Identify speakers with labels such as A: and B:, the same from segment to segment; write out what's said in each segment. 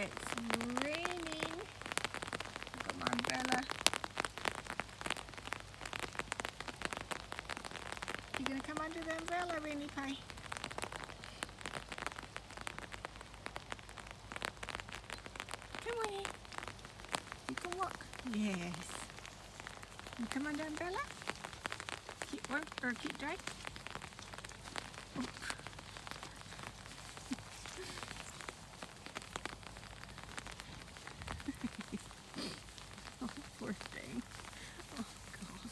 A: It's raining. I've got my umbrella. You gonna come under the umbrella, Rainy Pie? Come on in. You can walk. Yes. You come under the umbrella? Keep warm or keep dry? Oh. Oh, poor thing. Oh, God.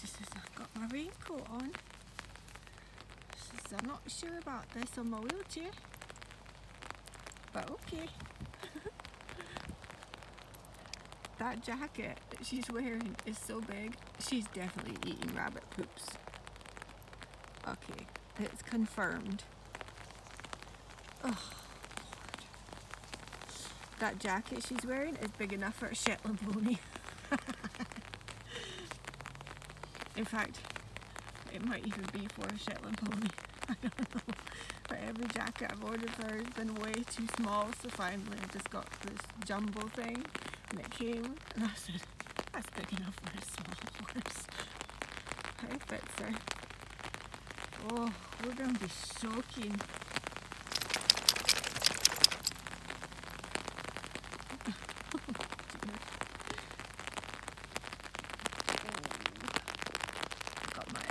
A: She says, I've got my raincoat on. She says, I'm not sure about this on my wheelchair. But okay. That jacket that she's wearing is so big, she's definitely eating rabbit poops. Okay, it's confirmed. Oh, Lord. That jacket she's wearing is big enough for a Shetland pony. In fact, it might even be for a Shetland pony. I don't know. But every jacket I've ordered for her has been way too small, so finally I just got this jumbo thing, and it came, and I said, that's big enough for a small horse. It fits her. Oh, we're going to be soaking. Got my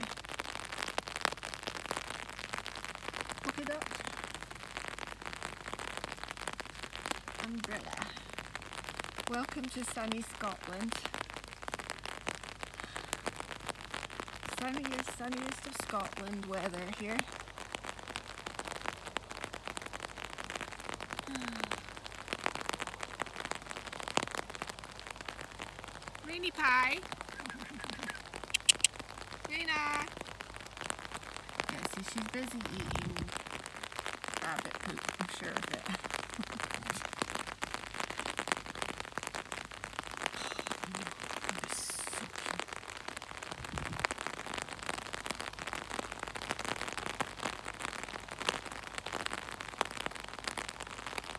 A: polka dot umbrella. Welcome to sunny Scotland. Sunniest of Scotland weather here. Rainy Pie. Raina. Yeah, see, she's busy eating rabbit poop, I'm sure of it.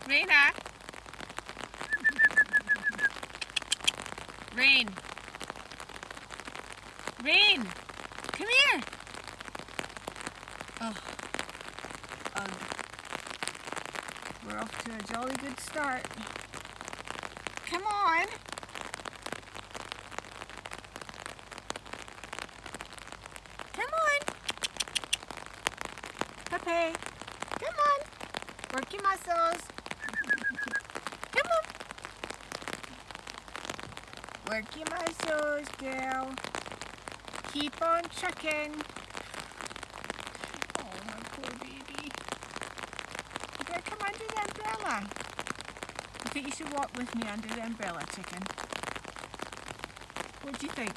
A: Raina. Rain. Rain. Come here. Oh. We're off to a jolly good start. Come on. Come on. Pepe. Come on. Work your muscles. Come on. Work your muscles, girl. Keep on trucking. Oh, my poor baby. You better come under the umbrella. I think you should walk with me under the umbrella, chicken. What do you think?